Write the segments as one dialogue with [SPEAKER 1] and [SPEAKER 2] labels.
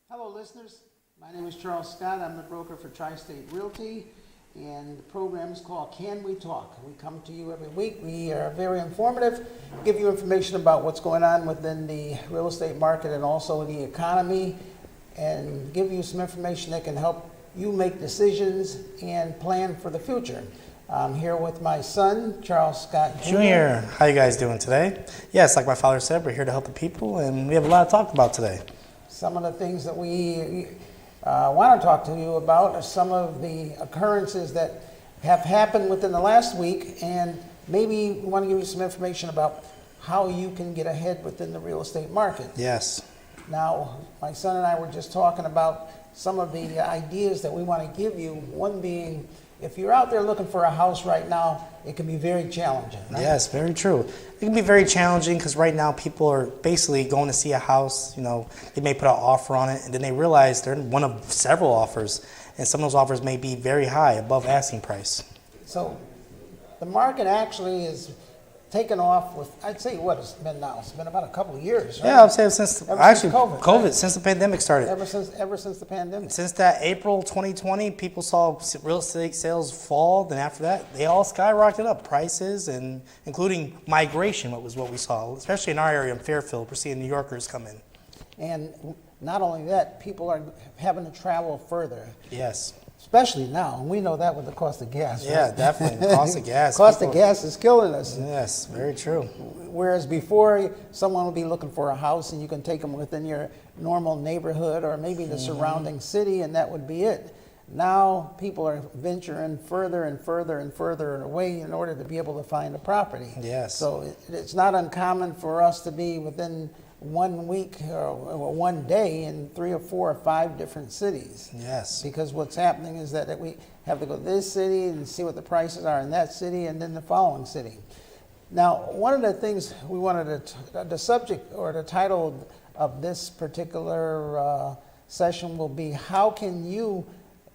[SPEAKER 1] Hello, listeners. My name is Charles Scott. I'm the broker for Tri-State Realty, and the program is called Can We Talk? We come to you every week. We are very informative, give you information about what's going on within the real estate market and also the economy, and give you some information that can help you make decisions and plan for the future. I'm here with my son, Charles Scott Jr.
[SPEAKER 2] Junior, how you guys doing today? Yes, like my father said, we're here to help the people, and we have a lot to talk about today.
[SPEAKER 1] Some of the things that we want to talk to you about are some of the occurrences that have happened within the last week, and maybe we want to give you some information about how you can get ahead within the real estate market.
[SPEAKER 2] Yes.
[SPEAKER 1] Now, my son and I were just talking about some of the ideas that we want to give you, one being, if you're out there looking for a house right now, it can be very challenging, right?
[SPEAKER 2] Yes, very true. It can be very challenging because right now people are basically going to see a house, they may put an offer on it and then they realize they're one of several offers, and some of those offers may be very high, above asking price.
[SPEAKER 1] So the market actually is taken off with, I'd say, what it's been now? It's been about a couple of years, right?
[SPEAKER 2] Yeah, I'd say since
[SPEAKER 1] COVID, right?
[SPEAKER 2] Since the pandemic started.
[SPEAKER 1] Ever since the pandemic.
[SPEAKER 2] Since that April 2020, people saw real estate sales fall. Then after that, they all skyrocketed up prices, and including migration. What was what we saw, especially in our area in Fairfield. We're seeing New Yorkers come in.
[SPEAKER 1] And not only that, people are having to travel further.
[SPEAKER 2] Yes.
[SPEAKER 1] Especially now, and we know that with the cost of gas. Right?
[SPEAKER 2] Yeah, definitely. The cost of gas.
[SPEAKER 1] Cost of gas is killing us.
[SPEAKER 2] Yes, very true.
[SPEAKER 1] Whereas before, someone would be looking for a house, and you can take them within your normal neighborhood or maybe the surrounding city, and that would be it. Now, people are venturing further and further and further away in order to be able to find a property.
[SPEAKER 2] Yes.
[SPEAKER 1] So it's not uncommon for us to be within 1 week or 1 day in 3 or 4 or 5 different cities.
[SPEAKER 2] Yes.
[SPEAKER 1] Because what's happening is that we have to go to this city and see what the prices are in that city and then the following city. Now, one of the things we wanted to, the subject or the title of this particular session will be, how can you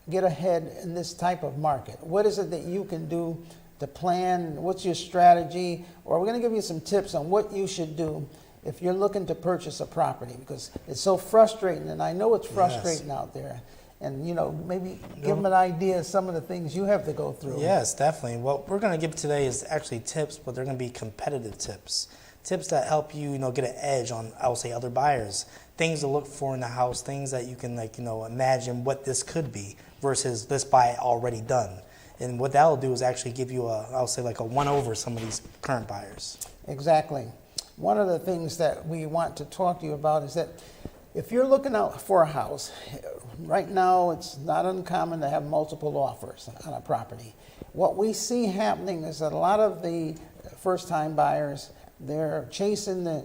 [SPEAKER 1] get ahead in this type of market? What is it that you can do to plan? What's your strategy? Or we're going to give you some tips on what you should do if you're looking to purchase a property, because it's so frustrating, and I know it's frustrating out there. And, maybe give them an idea of some of the things you have to go through.
[SPEAKER 2] Yes, definitely. What we're going to give today is actually tips, but they're going to be competitive tips. Tips that help you, get an edge on, I would say, other buyers. Things to look for in the house, things that you can, imagine what this could be versus this buy already done. And what that will do is actually give you I would say, like a one over some of these current buyers.
[SPEAKER 1] Exactly. One of the things that we want to talk to you about is that if you're looking out for a house, right now it's not uncommon to have multiple offers on a property. What we see happening is that a lot of the first-time buyers, they're chasing the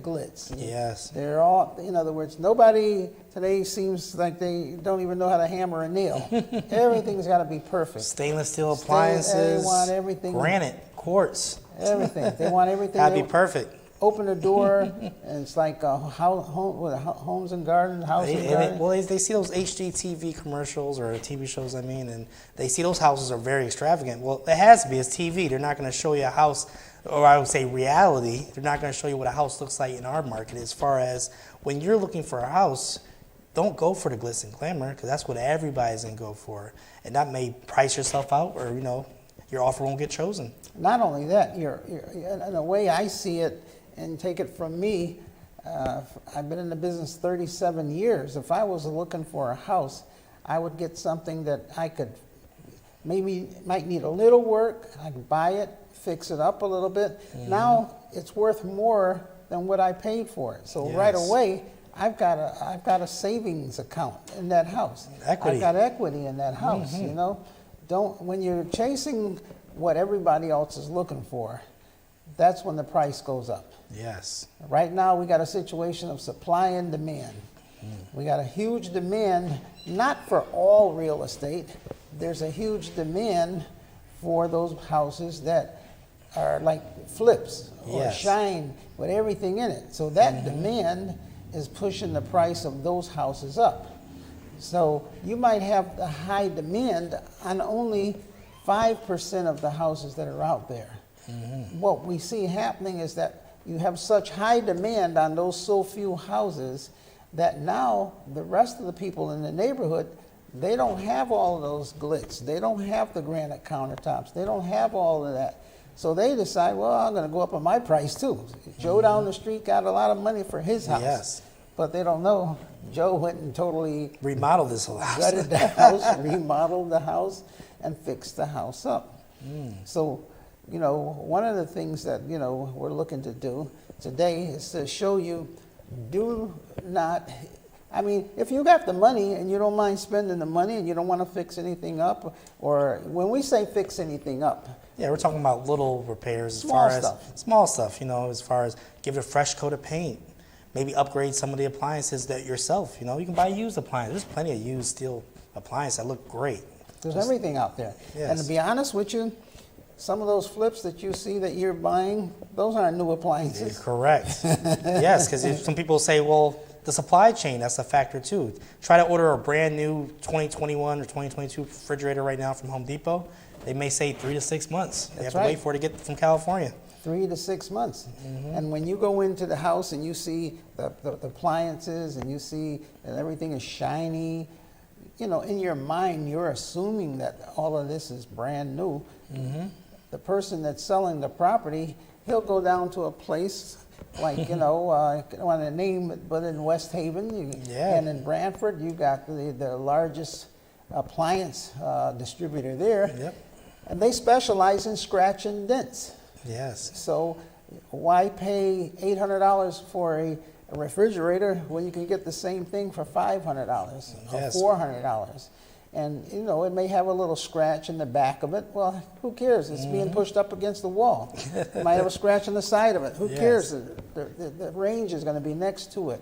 [SPEAKER 1] glitz.
[SPEAKER 2] Yes.
[SPEAKER 1] They're all, in other words, nobody today seems like they don't even know how to hammer a nail. Everything's got to be perfect.
[SPEAKER 2] Stainless steel appliances.
[SPEAKER 1] They want everything.
[SPEAKER 2] Granite, quartz.
[SPEAKER 1] Everything. They want everything.
[SPEAKER 2] That'd be perfect.
[SPEAKER 1] Open the door, and it's like Homes and Gardens, House and Garden.
[SPEAKER 2] Well, they see those HGTV commercials or TV shows, and they see those houses are very extravagant. Well, it has to be. It's TV. They're not going to show you a house, or I would say reality. They're not going to show you what a house looks like in our market. As far as when you're looking for a house, don't go for the glitz and glamour, because that's what everybody's going to go for. And that may price yourself out, or, your offer won't get chosen.
[SPEAKER 1] Not only that, you're in a way I see it, and take it from me, I've been in the business 37 years. If I was looking for a house, I would get something that I could might need a little work. I could buy it, fix it up a little bit. Now it's worth more than what I paid for it. So right away, I've got a savings account in that house.
[SPEAKER 2] Equity.
[SPEAKER 1] I've got equity in that house. When you're chasing what everybody else is looking for, that's when the price goes up.
[SPEAKER 2] Yes.
[SPEAKER 1] Right now, we got a situation of supply and demand. We got a huge demand, not for all real estate. There's a huge demand for those houses that are like flips or shine with everything in it. So that demand is pushing the price of those houses up. So you might have the high demand on only 5% of the houses that are out there. What we see happening is that you have such high demand on those so few houses that now the rest of the people in the neighborhood, they don't have all of those glitz. They don't have the granite countertops. They don't have all of that. So they decide, well, I'm going to go up on my price too. Joe down the street got a lot of money for his house.
[SPEAKER 2] Yes.
[SPEAKER 1] But they don't know Joe went and totally
[SPEAKER 2] Remodel this whole house.
[SPEAKER 1] gutted the house, remodeled the house, and fixed the house up. So, you know, one of the things that, you know, we're looking to do today is to show you, do not, I mean, if you got the money and you don't mind spending the money and you don't want to fix anything up, or when we say fix anything up,
[SPEAKER 2] Yeah, we're talking about little repairs as
[SPEAKER 1] Small
[SPEAKER 2] far
[SPEAKER 1] stuff.
[SPEAKER 2] as small stuff, you know, as far as give it a fresh coat of paint, maybe upgrade some of the appliances that yourself, you know, you can buy used appliances. There's plenty of used steel appliances that look great.
[SPEAKER 1] there's everything out there. And to
[SPEAKER 2] Yes.
[SPEAKER 1] be honest with you, some of those flips that you see that you're buying, those aren't new appliances.
[SPEAKER 2] Correct. Yes, because some people say, well, the supply chain, that's a factor too. Try to order a brand new 2021 or 2022 refrigerator right now from Home Depot. They may say 3 to 6 months. They have
[SPEAKER 1] That's
[SPEAKER 2] to
[SPEAKER 1] right.
[SPEAKER 2] wait for it to get from California.
[SPEAKER 1] 3 to 6 months. And when you go into the house and you see the appliances and you see that everything is shiny, you know, in your mind, you're assuming that all of this is brand new. The person that's selling the property, he'll go down to a place like, you know, I don't want to name it, but in West Haven
[SPEAKER 2] Yeah.
[SPEAKER 1] and in Brantford, you got the largest appliance distributor there.
[SPEAKER 2] Yep.
[SPEAKER 1] And they specialize in scratch and dents.
[SPEAKER 2] Yes.
[SPEAKER 1] So why pay $800 for a refrigerator when you can get the same thing for $500
[SPEAKER 2] Yes.
[SPEAKER 1] or $400? And, you know, it may have a little scratch in the back of it. Well, who cares? It's being pushed up against the wall. It might have a scratch on the side of it. Who
[SPEAKER 2] Yes.
[SPEAKER 1] cares? The range is going to be next to it.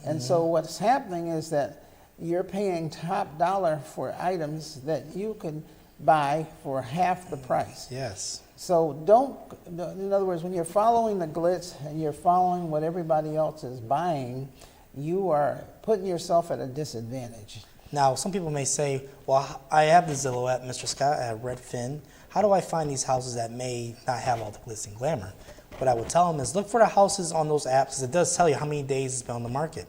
[SPEAKER 1] And so what's happening is that you're paying top dollar for items that you can buy for half the price.
[SPEAKER 2] Yes.
[SPEAKER 1] So don't, in other words, when you're following the glitz and you're following what everybody else is buying, you are putting yourself at a disadvantage.
[SPEAKER 2] Now, some people may say, well, I have the Zillow app, Mr. Scott, at Redfin. How do I find these houses that may not have all the glitz and glamour? What I would tell them is look for the houses on those apps, because it does tell you how many days it's been on the market.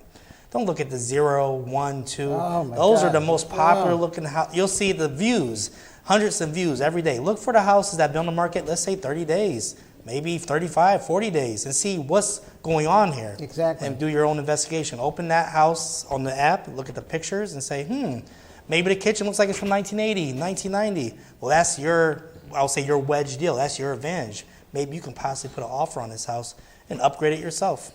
[SPEAKER 2] Don't look at the 0, 1, 2.
[SPEAKER 1] Oh, my
[SPEAKER 2] Those are
[SPEAKER 1] God.
[SPEAKER 2] the most popular
[SPEAKER 1] Oh.
[SPEAKER 2] looking house. You'll see the views, hundreds of views every day. Look for the houses that have been on the market, let's say 30 days, maybe 35, 40 days, and see what's going on here.
[SPEAKER 1] Exactly.
[SPEAKER 2] And do your own investigation. Open that house on the app, look at the pictures, and say, maybe the kitchen looks like it's from 1980, 1990. Well, that's your, I'll say your wedge deal. That's your advantage. Maybe you can possibly put an offer on this house and upgrade it yourself.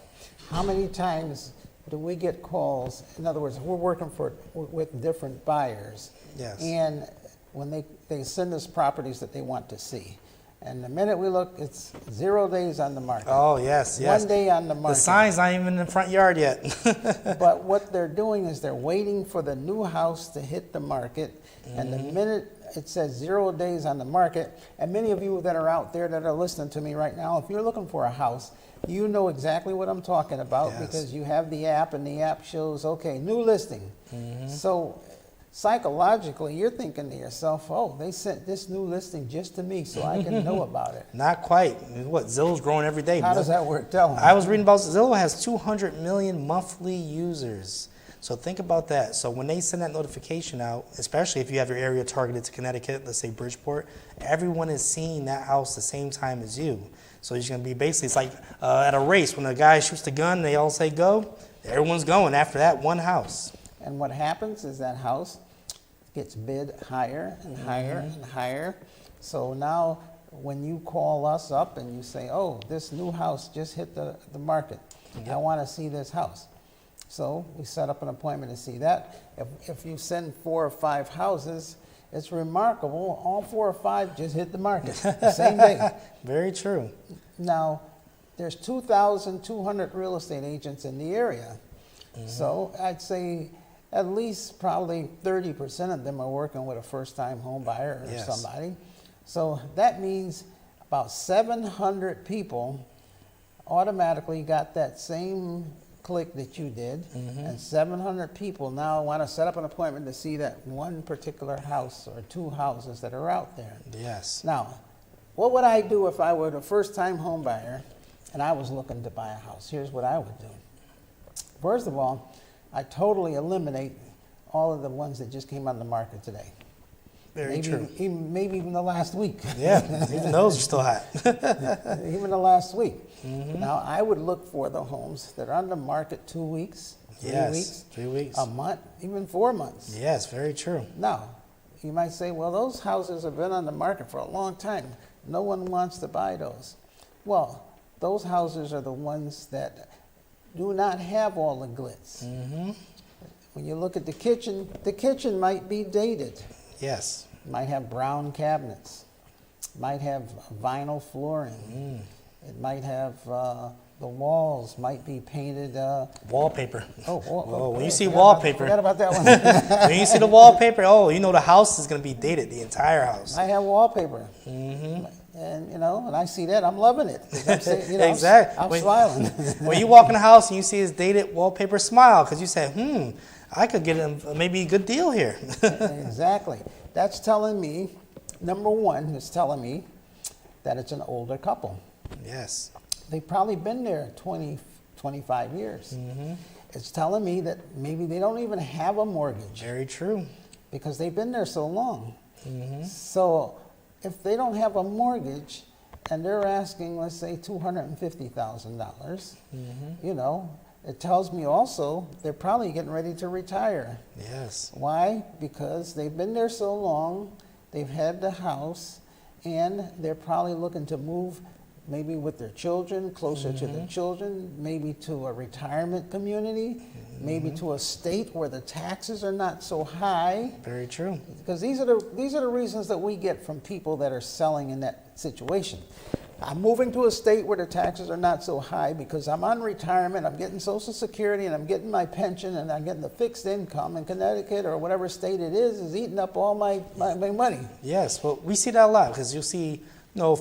[SPEAKER 1] How many times do we get calls? In other words, we're working with different buyers.
[SPEAKER 2] Yes.
[SPEAKER 1] And when they send us properties that they want to see. And the minute we look, it's 0 days on the market.
[SPEAKER 2] Oh, yes, yes.
[SPEAKER 1] 1 day on the
[SPEAKER 2] The
[SPEAKER 1] market.
[SPEAKER 2] sign's not even in the front yard yet.
[SPEAKER 1] But what they're doing is they're waiting for the new house to hit the market. And the minute it says 0 days on the market, and many of you that are out there that are listening to me right now, if you're looking for a house, you know exactly what I'm talking about
[SPEAKER 2] Yes.
[SPEAKER 1] because you have the app and the app shows, okay, new listing. So psychologically, you're thinking to yourself, oh, they sent this new listing just to me so I can know about it.
[SPEAKER 2] Not quite. What, Zillow's growing every day.
[SPEAKER 1] How does that work? Tell me.
[SPEAKER 2] I was reading about Zillow has 200 million monthly users. So think about that. So when they send that notification out, especially if you have your area targeted to Connecticut, let's say Bridgeport, everyone is seeing that house the same time as you. So it's going to be basically, it's like at a race. When a guy shoots the gun, they all say go. Everyone's going after that one house.
[SPEAKER 1] And what happens is that house gets bid higher and higher and higher. So now when you call us up and you say, oh, this new house just hit the market. I want to see this house. So we set up an appointment to see that. If you send 4 or 5 houses, it's remarkable. All 4 or 5 just hit the market the same day.
[SPEAKER 2] Very true.
[SPEAKER 1] Now, there's 2,200 real estate agents in the area. So I'd say at least probably 30% of them are working with a first-time home buyer or
[SPEAKER 2] Yes.
[SPEAKER 1] somebody. So that means about 700 people automatically got that same click that you did, and 700 people now want to set up an appointment to see that one particular house or 2 houses that are out there.
[SPEAKER 2] Yes.
[SPEAKER 1] Now, what would I do if I were a first-time home buyer and I was looking to buy a house? Here's what I would do. First of all, I totally eliminate all of the ones that just came on the market today.
[SPEAKER 2] Very
[SPEAKER 1] Maybe
[SPEAKER 2] true.
[SPEAKER 1] maybe even the last week.
[SPEAKER 2] Yeah, even those are still hot.
[SPEAKER 1] Even the last week.
[SPEAKER 2] Mm-hmm.
[SPEAKER 1] Now, I would look for the homes that are on the market 2 weeks, 3
[SPEAKER 2] Yes,
[SPEAKER 1] weeks,
[SPEAKER 2] 3 weeks.
[SPEAKER 1] a month, even 4 months.
[SPEAKER 2] Yes, very true.
[SPEAKER 1] Now, you might say, well, those houses have been on the market for a long time. No one wants to buy those. Well, those houses are the ones that do not have all the glitz.
[SPEAKER 2] Mm-hmm.
[SPEAKER 1] When you look at the kitchen might be dated.
[SPEAKER 2] Yes.
[SPEAKER 1] Might have brown cabinets. Might have vinyl flooring. It might have the walls might be painted.
[SPEAKER 2] Wallpaper. When you see
[SPEAKER 1] forgot
[SPEAKER 2] wallpaper,
[SPEAKER 1] forgot about that one.
[SPEAKER 2] when you see the wallpaper, you know the house is going to be dated, the entire house.
[SPEAKER 1] I have wallpaper.
[SPEAKER 2] Mm-hmm.
[SPEAKER 1] And and I see that, I'm loving it. 'Cause I'm saying,
[SPEAKER 2] Exactly.
[SPEAKER 1] I'm smiling.
[SPEAKER 2] When you walk in the house and you see this dated wallpaper, smile because you say, I could get maybe a good deal here.
[SPEAKER 1] Exactly. That's telling me, number one, it's telling me that it's an older couple.
[SPEAKER 2] Yes.
[SPEAKER 1] They've probably been there 20, 25 years.
[SPEAKER 2] Mm-hmm.
[SPEAKER 1] It's telling me that maybe they don't even have a mortgage
[SPEAKER 2] Very true.
[SPEAKER 1] because they've been there so long.
[SPEAKER 2] Mm-hmm.
[SPEAKER 1] So if they don't have a mortgage and they're asking, let's say, $250,000, it tells me also they're probably getting ready to retire.
[SPEAKER 2] Yes.
[SPEAKER 1] Why? Because they've been there so long, they've had the house, and they're probably looking to move maybe with their children, closer to the children, maybe to a retirement community, maybe to a state where the taxes are not so high.
[SPEAKER 2] Very true.
[SPEAKER 1] Because these are the reasons that we get from people that are selling in that situation. I'm moving to a state where the taxes are not so high because I'm on retirement, I'm getting Social Security, and I'm getting my pension, and I'm getting the fixed income, and Connecticut or whatever state it is eating up all my money.
[SPEAKER 2] Yes. Well, we see that a lot because you'll see,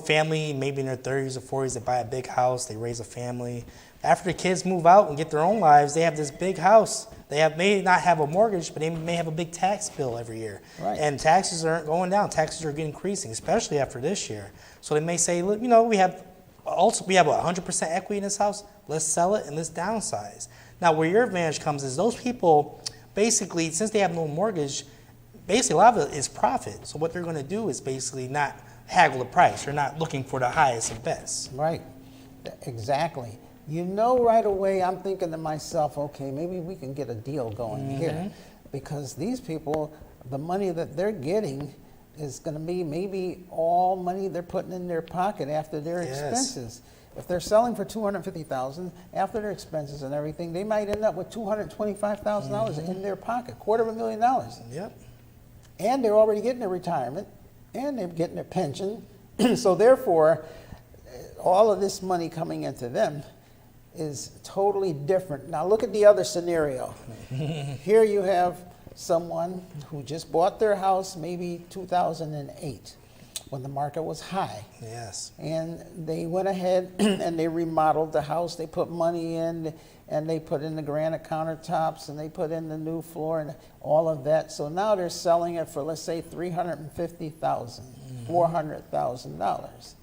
[SPEAKER 2] family maybe in their 30s or 40s, they buy a big house, they raise a family. After the kids move out and get their own lives, they have this big house. They may not have a mortgage, but they may have a big tax bill every year.
[SPEAKER 1] Right.
[SPEAKER 2] And taxes aren't going down. Taxes are increasing, especially after this year. So they may say, look, we have 100% equity in this house. Let's sell it and let's downsize. Now, where your advantage comes is those people, basically, since they have no mortgage, basically a lot of it is profit. So what they're going to do is basically not haggle the price. They're not looking for the highest and best.
[SPEAKER 1] Right, exactly. Right away, I'm thinking to myself, okay, maybe we can get a deal going here. Because these people, the money that they're getting is going to be maybe all money they're putting in their pocket after their expenses. If they're selling for $250,000 after their expenses and everything, they might end up with $225,000 in their pocket, $250,000.
[SPEAKER 2] Yep.
[SPEAKER 1] And they're already getting their retirement, and they're getting their pension. So therefore, all of this money coming into them is totally different. Now look at the other scenario. Here you have someone who just bought their house maybe 2008 when the market was high.
[SPEAKER 2] Yes.
[SPEAKER 1] And they went ahead and they remodeled the house. They put money in, and they put in the granite countertops, and they put in the new floor and all of that. So now they're selling it for, let's say, $350,000, $400,000.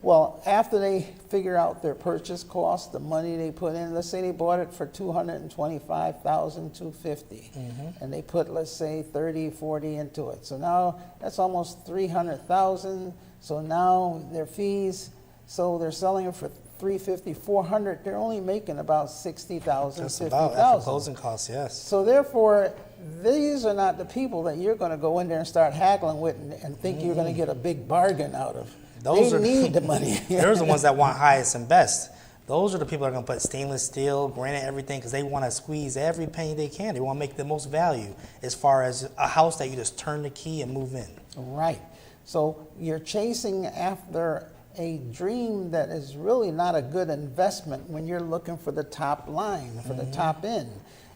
[SPEAKER 1] Well, after they figure out their purchase cost, the money they put in, let's say they bought it for $225,250, and they put, let's say, 30, 40 into it. So now that's almost $300,000. So now their fees, so they're selling it for $350, $400. They're only making about $60,000,
[SPEAKER 2] Just about after
[SPEAKER 1] $50,000.
[SPEAKER 2] closing costs, yes.
[SPEAKER 1] So therefore, these are not the people that you're going to go in there and start haggling with and think you're going to get a big bargain out of. They need the money.
[SPEAKER 2] Those are the ones that want highest and best. Those are the people that are going to put stainless steel, granite, everything, because they want to squeeze every penny they can. They want to make the most value as far as a house that you just turn the key and move in.
[SPEAKER 1] Right. So you're chasing after a dream that is really not a good investment when you're looking for the top line, for the top end.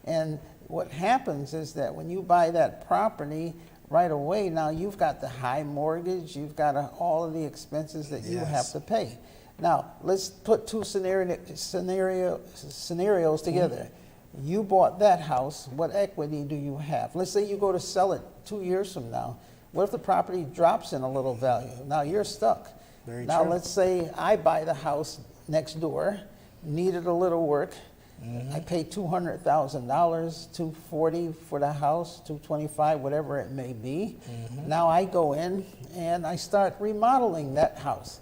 [SPEAKER 1] And what happens is that when you buy that property, right away, now you've got the high mortgage, you've got all of the expenses that you have to pay. Now, let's put two scenarios together. You bought that house, what equity do you have? Let's say you go to sell it 2 years from now. What if the property drops in a little value? Now you're stuck.
[SPEAKER 2] Very
[SPEAKER 1] now
[SPEAKER 2] true.
[SPEAKER 1] let's say I buy the house next door, needed a little work, I paid $200,000, $240 for the house, $225, whatever it may be. Now I go in and I start remodeling that house.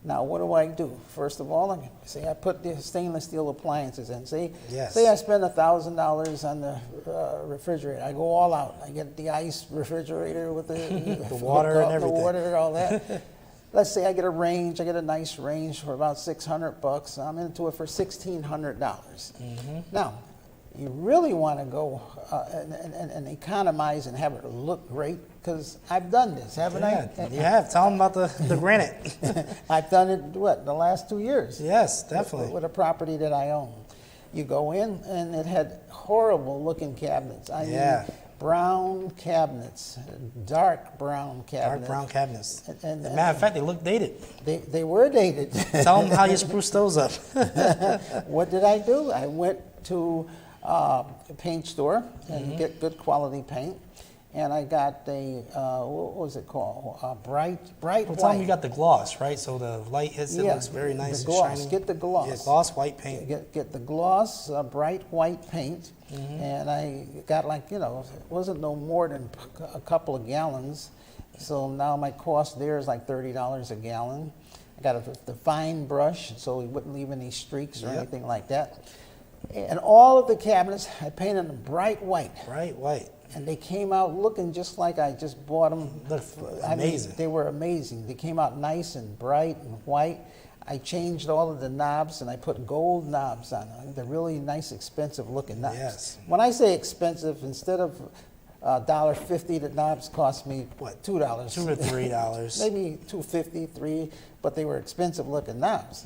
[SPEAKER 1] Now, what do? First of all, I put the stainless steel appliances in. Say I spend $1,000 on the refrigerator. I go all out. I get the ice refrigerator with the,
[SPEAKER 2] the water and everything.
[SPEAKER 1] The water and all that. Let's say I get a range. I get a nice range for about $600. I'm into it for $1,600. Now, you really want to go and economize and have it look great, because I've done this, haven't I?
[SPEAKER 2] You have. Tell them about the granite.
[SPEAKER 1] I've done it, the last 2 years?
[SPEAKER 2] Yes, definitely.
[SPEAKER 1] With a property that I own. You go in, and it had horrible looking cabinets. I mean, brown cabinets, dark brown cabinets.
[SPEAKER 2] Dark brown cabinets.
[SPEAKER 1] And
[SPEAKER 2] As a matter of fact, they look dated.
[SPEAKER 1] They were dated.
[SPEAKER 2] Tell them how you spruced those up.
[SPEAKER 1] What did I do? I went to a paint store and get good quality paint. And I got a, what was it called? Bright
[SPEAKER 2] Well,
[SPEAKER 1] white.
[SPEAKER 2] tell them you got the gloss, right? So the light hits it, looks very nice
[SPEAKER 1] the gloss.
[SPEAKER 2] and shiny.
[SPEAKER 1] Get the gloss.
[SPEAKER 2] Yeah, gloss white paint.
[SPEAKER 1] Get the gloss, bright white paint. And I got it wasn't no more than a couple of gallons. So now my cost there is like $30 a gallon. I got the fine brush, so it wouldn't leave any streaks or anything like that. And all of the cabinets, I painted them bright white.
[SPEAKER 2] Bright white.
[SPEAKER 1] And they came out looking just like I just bought them.
[SPEAKER 2] Look amazing.
[SPEAKER 1] They were amazing. They came out nice and bright and white. I changed all of the knobs and I put gold knobs on them. They're really nice, expensive looking knobs.
[SPEAKER 2] Yes.
[SPEAKER 1] When I say expensive, instead of $1.50, the knobs cost me
[SPEAKER 2] What?
[SPEAKER 1] $2.
[SPEAKER 2] $2 to $3.
[SPEAKER 1] Maybe $2.50, $3, but they were expensive looking knobs.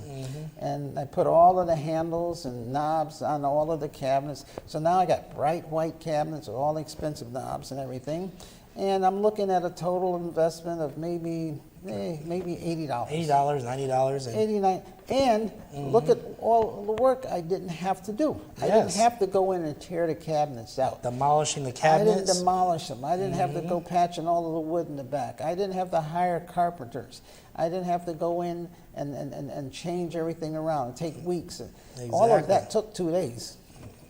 [SPEAKER 1] And I put all of the handles and knobs on all of the cabinets. So now I got bright white cabinets with all the expensive knobs and everything. And I'm looking at a total investment of maybe $80.
[SPEAKER 2] $80, $90. And
[SPEAKER 1] 89. And look at all the work I didn't have to do. I didn't have to go in and tear the cabinets out.
[SPEAKER 2] demolishing the
[SPEAKER 1] I
[SPEAKER 2] cabinets.
[SPEAKER 1] didn't demolish them. I didn't have to go patching all of the wood in the back. I didn't have to hire carpenters. I didn't have to go in and change everything around. It'd take weeks. All of that took 2 days.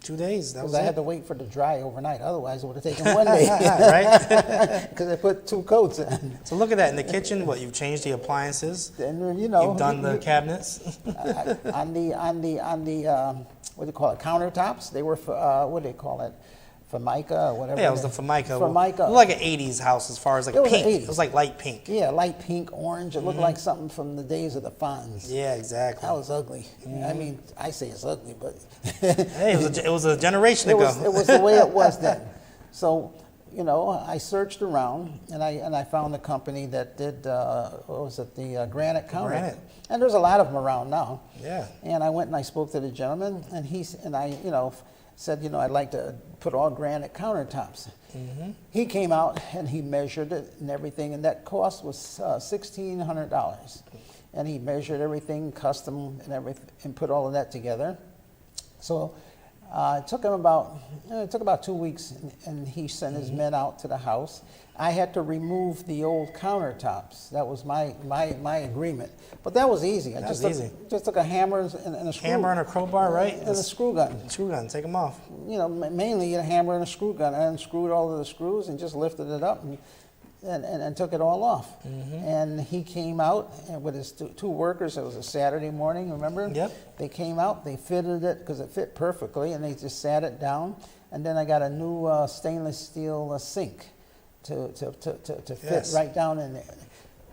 [SPEAKER 2] 2 days. That was
[SPEAKER 1] Because I had
[SPEAKER 2] it.
[SPEAKER 1] to wait for it to dry overnight. Otherwise, it would have taken 1 day.
[SPEAKER 2] Right?
[SPEAKER 1] Because I put 2 coats in.
[SPEAKER 2] So look at that in the kitchen. What, you've changed the appliances.
[SPEAKER 1] And
[SPEAKER 2] You've done the cabinets.
[SPEAKER 1] on the what do you call it, countertops, they were what do they call it, Formica or whatever.
[SPEAKER 2] Yeah, it was the Formica.
[SPEAKER 1] Formica.
[SPEAKER 2] It looked like an 80s house as far as like
[SPEAKER 1] It was
[SPEAKER 2] pink.
[SPEAKER 1] an
[SPEAKER 2] It was like light pink.
[SPEAKER 1] Yeah, light pink, orange. It looked like something from the days of the Fonz.
[SPEAKER 2] Yeah, exactly.
[SPEAKER 1] That was ugly. I mean, I say it's ugly, but
[SPEAKER 2] Hey, it was a generation
[SPEAKER 1] it
[SPEAKER 2] ago.
[SPEAKER 1] was the way it was then. So, I searched around and I found a company that did the granite counter.
[SPEAKER 2] Granite.
[SPEAKER 1] And there's a lot of them around now.
[SPEAKER 2] Yeah.
[SPEAKER 1] And I went and I spoke to the gentleman, and I said, I'd like to put all granite countertops. He came out and he measured it and everything, and that cost was $1,600. And he measured everything, custom and everything, and put all of that together. So it took him about 2 weeks, and he sent his men out to the house. I had to remove the old countertops. That was my agreement. But that was easy. I
[SPEAKER 2] That was
[SPEAKER 1] just
[SPEAKER 2] easy.
[SPEAKER 1] took a hammer and a screw.
[SPEAKER 2] Hammer and a crowbar, right?
[SPEAKER 1] And a screw gun.
[SPEAKER 2] Screw gun. Take them off.
[SPEAKER 1] Mainly a hammer and a screw gun. I unscrewed all of the screws and just lifted it up and took it all off. And he came out with his two workers. It was a Saturday morning, remember?
[SPEAKER 2] Yep.
[SPEAKER 1] They came out, they fitted it because it fit perfectly, and they just sat it down. And then I got a new stainless steel sink to fit right down in there.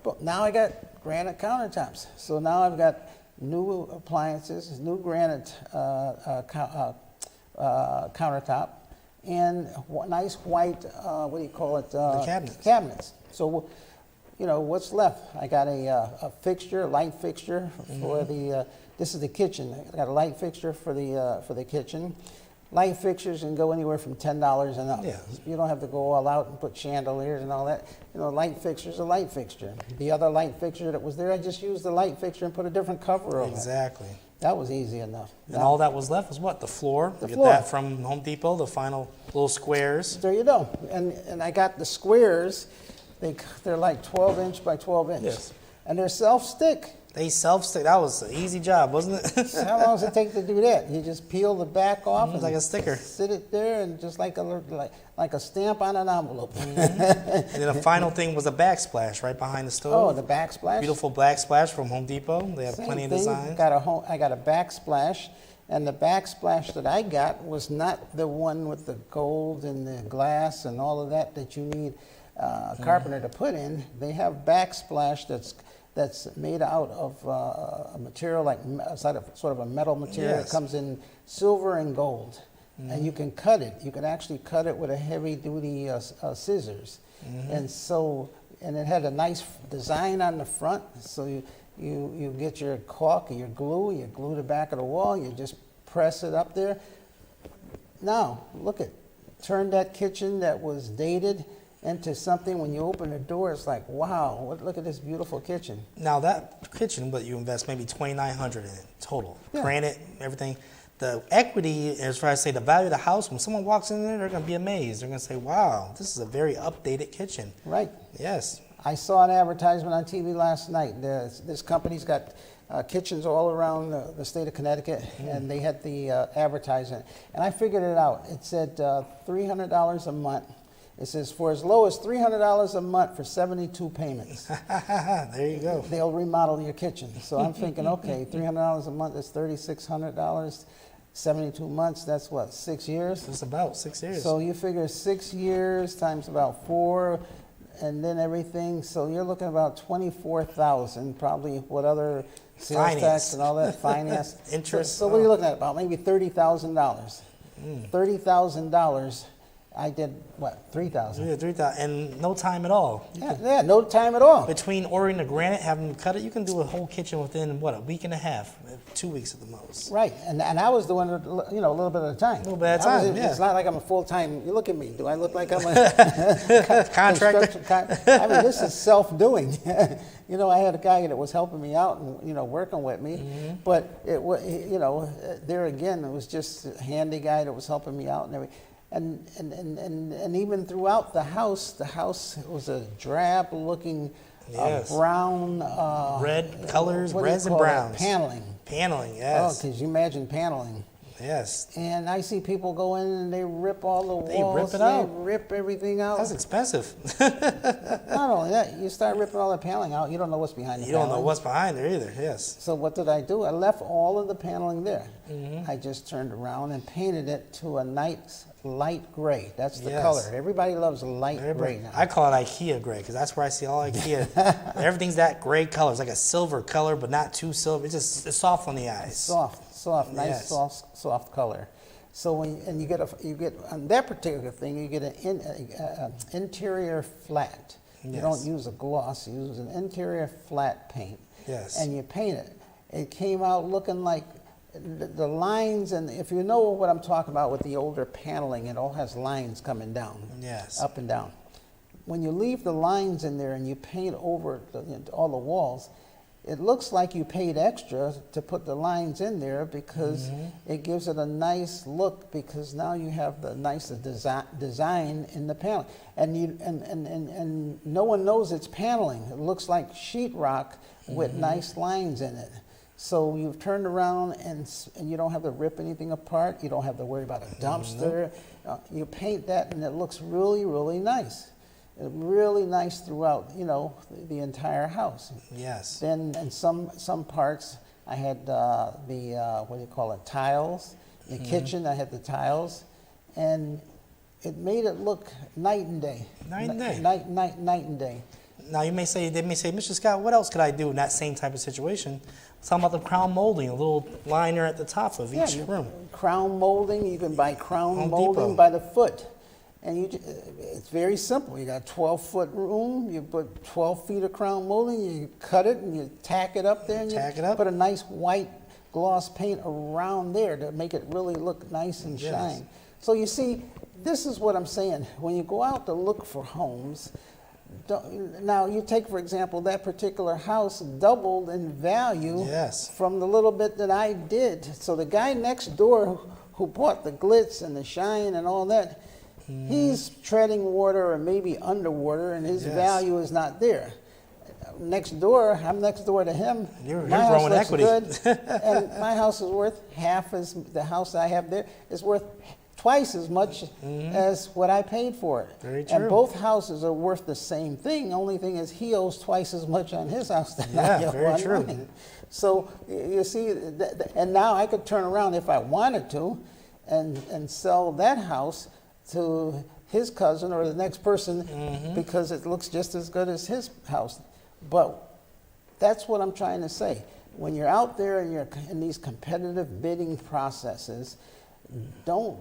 [SPEAKER 1] But now I got granite countertops. So now I've got new appliances, new granite countertop, and nice white, what do you call it?
[SPEAKER 2] The cabinets.
[SPEAKER 1] Cabinets. So, what's left? I got a fixture, a light fixture for the, this is the kitchen. I got a light fixture for the kitchen. Light fixtures can go anywhere from $10 and up.
[SPEAKER 2] Yeah.
[SPEAKER 1] You don't have to go all out and put chandeliers and all that. Light fixture's a light fixture. The other light fixture that was there, I just used the light fixture and put a different cover over it.
[SPEAKER 2] Exactly.
[SPEAKER 1] That was easy enough.
[SPEAKER 2] And all that was left was what? The floor.
[SPEAKER 1] The
[SPEAKER 2] You
[SPEAKER 1] floor.
[SPEAKER 2] Get that from Home Depot, the final little squares.
[SPEAKER 1] There you go. And I got the squares. They're like 12 inch by 12 inch.
[SPEAKER 2] Yes.
[SPEAKER 1] And they're self-stick.
[SPEAKER 2] They self-stick. That was an easy job, wasn't it?
[SPEAKER 1] How long does it take to do that? You just peel the back off and
[SPEAKER 2] like a sticker.
[SPEAKER 1] sit it there, and just like a stamp on an envelope.
[SPEAKER 2] And then the final thing was a backsplash right behind the stove.
[SPEAKER 1] Oh, the backsplash.
[SPEAKER 2] Beautiful backsplash from Home Depot. They have
[SPEAKER 1] Same
[SPEAKER 2] plenty of
[SPEAKER 1] thing.
[SPEAKER 2] designs.
[SPEAKER 1] I got a backsplash, and the backsplash that I got was not the one with the gold and the glass and all of that you need a carpenter to put in. They have backsplash that's made out of a material like sort of a metal material.
[SPEAKER 2] Yes.
[SPEAKER 1] It comes in silver and gold, and you can cut it. You can actually cut it with a heavy-duty scissors, and it had a nice design on the front. So you get your caulk or your glue, you glue the back of the wall, you just press it up there. Now turn that kitchen that was dated into something. When you open the door, it's like, wow, look at this beautiful kitchen.
[SPEAKER 2] Now that kitchen, but you invest maybe $2,900 in it total.
[SPEAKER 1] Yeah.
[SPEAKER 2] Granted, everything. The equity, as far as say the value of the house, when someone walks in there, they're going to be amazed. They're going to say, wow, this is a very updated kitchen.
[SPEAKER 1] Right.
[SPEAKER 2] Yes.
[SPEAKER 1] I saw an advertisement on TV last night. This company's got kitchens all around the state of Connecticut, and they had the advertisement. And I figured it out. It said $300 a month. It says for as low as $300 a month for 72 payments.
[SPEAKER 2] There you go.
[SPEAKER 1] They'll remodel your kitchen. So I'm thinking, okay, $300 a month is $3,600. 72 months, that's what, 6 years?
[SPEAKER 2] It's about 6 years.
[SPEAKER 1] So you figure 6 years times about 4, and then everything. So you're looking about 24,000, probably what other sales
[SPEAKER 2] Finance.
[SPEAKER 1] tax and all that finance.
[SPEAKER 2] Interest.
[SPEAKER 1] So what are you looking at? About maybe $30,000. $30,000. I did what? 3,000.
[SPEAKER 2] Yeah, 3,000, and no time at all.
[SPEAKER 1] Yeah, no time at all.
[SPEAKER 2] Between ordering the granite, having them cut it, you can do a whole kitchen within what, a week and a half, 2 weeks at the most.
[SPEAKER 1] Right, and I was doing it, a little bit at a time.
[SPEAKER 2] A little bit at a time, yeah.
[SPEAKER 1] It's not like I'm a full-time. You look at me. Do I look like I'm a
[SPEAKER 2] Contractor.
[SPEAKER 1] I mean, this is self-doing. I had a guy that was helping me out and working with me, but it was there again, it was just a handy guy that was helping me out and everything. And even throughout the house was a drab-looking
[SPEAKER 2] Yes.
[SPEAKER 1] brown,
[SPEAKER 2] Red colors,
[SPEAKER 1] what do you
[SPEAKER 2] reds and
[SPEAKER 1] call that?
[SPEAKER 2] browns.
[SPEAKER 1] Paneling.
[SPEAKER 2] Paneling,
[SPEAKER 1] Oh,
[SPEAKER 2] yes.
[SPEAKER 1] because you imagine paneling.
[SPEAKER 2] Yes.
[SPEAKER 1] And I see people go in and they rip all the walls.
[SPEAKER 2] rip it out.
[SPEAKER 1] They rip everything out.
[SPEAKER 2] That's expensive.
[SPEAKER 1] Not only that, you start ripping all the paneling out, you don't know what's behind the
[SPEAKER 2] You
[SPEAKER 1] paneling.
[SPEAKER 2] don't know what's behind there either, yes.
[SPEAKER 1] So what did I do? I left all of the paneling there. I just turned around and painted it to a nice light gray. That's the
[SPEAKER 2] Yes.
[SPEAKER 1] color. Everybody loves light gray now.
[SPEAKER 2] I call it IKEA gray because that's where I see all IKEA. Everything's that gray color. It's like a silver color, but not too silver. It's soft on the eyes.
[SPEAKER 1] Soft, nice,
[SPEAKER 2] Yes.
[SPEAKER 1] soft color. So you get on that particular thing, you get an interior flat. You
[SPEAKER 2] Yes.
[SPEAKER 1] don't use a gloss. You use an interior flat paint.
[SPEAKER 2] Yes.
[SPEAKER 1] And you paint it. It came out looking like the lines, and if you know what I'm talking about with the older paneling, it all has lines coming down.
[SPEAKER 2] Yes.
[SPEAKER 1] Up and down. When you leave the lines in there and you paint over all the walls, it looks like you paid extra to put the lines in there because it gives it a nice look, because now you have the nice design in the panel. And no one knows it's paneling. It looks like sheetrock with nice lines in it. So you've turned around and you don't have to rip anything apart. You don't have to worry about a dumpster. You paint that and it looks really, really nice. Really nice throughout, the entire house.
[SPEAKER 2] Yes.
[SPEAKER 1] Then in some parts, I had what do you call it, tiles. The kitchen, I had the tiles. And it made it look night and day.
[SPEAKER 2] Night and day.
[SPEAKER 1] Night and day.
[SPEAKER 2] Now they may say, Mr. Scott, what else could I do in that same type of situation? Talking about the crown molding, a little liner at the top of each room.
[SPEAKER 1] Crown molding, you can buy crown
[SPEAKER 2] Home
[SPEAKER 1] molding
[SPEAKER 2] Depot.
[SPEAKER 1] by the foot. And it's very simple. You got a 12-foot room, you put 12 feet of crown molding, you cut it and you tack it up there, and
[SPEAKER 2] Tack
[SPEAKER 1] you
[SPEAKER 2] it up.
[SPEAKER 1] put a nice white gloss paint around there to make it really look nice and
[SPEAKER 2] Yes.
[SPEAKER 1] shine. So you see, this is what I'm saying. When you go out to look for homes, now you take, for example, that particular house doubled in value
[SPEAKER 2] Yes.
[SPEAKER 1] from the little bit that I did. So the guy next door who bought the glitz and the shine and all that, he's treading water or maybe underwater, and his
[SPEAKER 2] Yes.
[SPEAKER 1] value is not there. next door, I'm next door to him.
[SPEAKER 2] You're
[SPEAKER 1] My house
[SPEAKER 2] growing
[SPEAKER 1] looks
[SPEAKER 2] equity.
[SPEAKER 1] good, and my house is worth half as the house I have there is worth twice as much as what I paid for it.
[SPEAKER 2] Very
[SPEAKER 1] And
[SPEAKER 2] true.
[SPEAKER 1] both houses are worth the same thing. Only thing is he owes twice as much on his house than
[SPEAKER 2] Yeah,
[SPEAKER 1] I owe
[SPEAKER 2] very
[SPEAKER 1] on
[SPEAKER 2] true.
[SPEAKER 1] mine. So you see, and now I could turn around if I wanted to and sell that house to his cousin or the next person because it looks just as good as his house. But that's what I'm trying to say. When you're out there and you're in these competitive bidding processes, don't,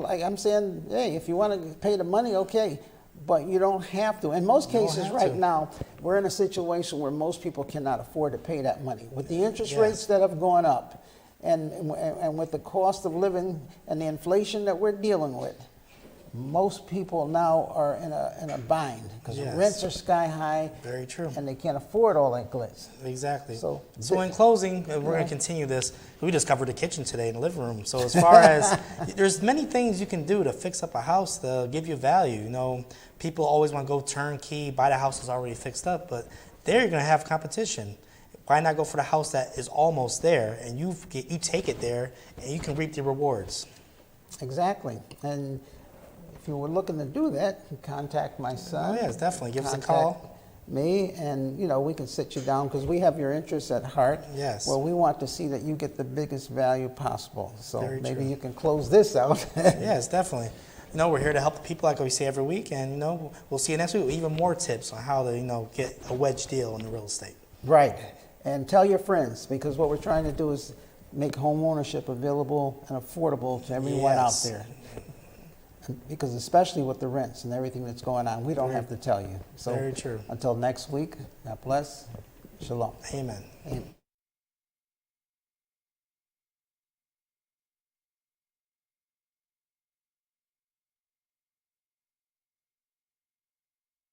[SPEAKER 1] like I'm saying, hey, if you want to pay the money, okay, but you don't have to. In most
[SPEAKER 2] You don't
[SPEAKER 1] cases
[SPEAKER 2] have
[SPEAKER 1] right
[SPEAKER 2] to.
[SPEAKER 1] now, we're in a situation where most people cannot afford to pay that money. With the interest
[SPEAKER 2] Yes.
[SPEAKER 1] rates that have gone up and with the cost of living and the inflation that we're dealing with, most people now are in a bind because
[SPEAKER 2] Yes.
[SPEAKER 1] rents are sky high
[SPEAKER 2] Very true.
[SPEAKER 1] and they can't afford all that glitz.
[SPEAKER 2] Exactly.
[SPEAKER 1] So-
[SPEAKER 2] So in closing, we're going to continue this. We just covered the kitchen today in the living room. So as far as there's many things you can do to fix up a house to give you value. People always want to go turnkey, buy the house that's already fixed up, but there you're going to have competition. Why not go for the house that is almost there and you take it there and you can reap the rewards?
[SPEAKER 1] Exactly. And if you were looking to do that, contact my son.
[SPEAKER 2] Oh yes, definitely. Give us a
[SPEAKER 1] Contact
[SPEAKER 2] call.
[SPEAKER 1] Me, and we can sit you down because we have your interests at heart.
[SPEAKER 2] Yes.
[SPEAKER 1] Well, we want to see that you get the biggest value possible. So
[SPEAKER 2] Very
[SPEAKER 1] maybe
[SPEAKER 2] true.
[SPEAKER 1] you can close this out.
[SPEAKER 2] Yes, definitely. We're here to help the people like we say every week, and we'll see you next week with even more tips on how to get a wedge deal in the real estate.
[SPEAKER 1] Right. And tell your friends, because what we're trying to do is make home ownership available and affordable to everyone
[SPEAKER 2] Yes.
[SPEAKER 1] out there. Because especially with the rents and everything that's going on, we don't have to tell you. So
[SPEAKER 2] Very true.
[SPEAKER 1] until next week, God bless. Shalom.
[SPEAKER 2] Amen.
[SPEAKER 1] Amen.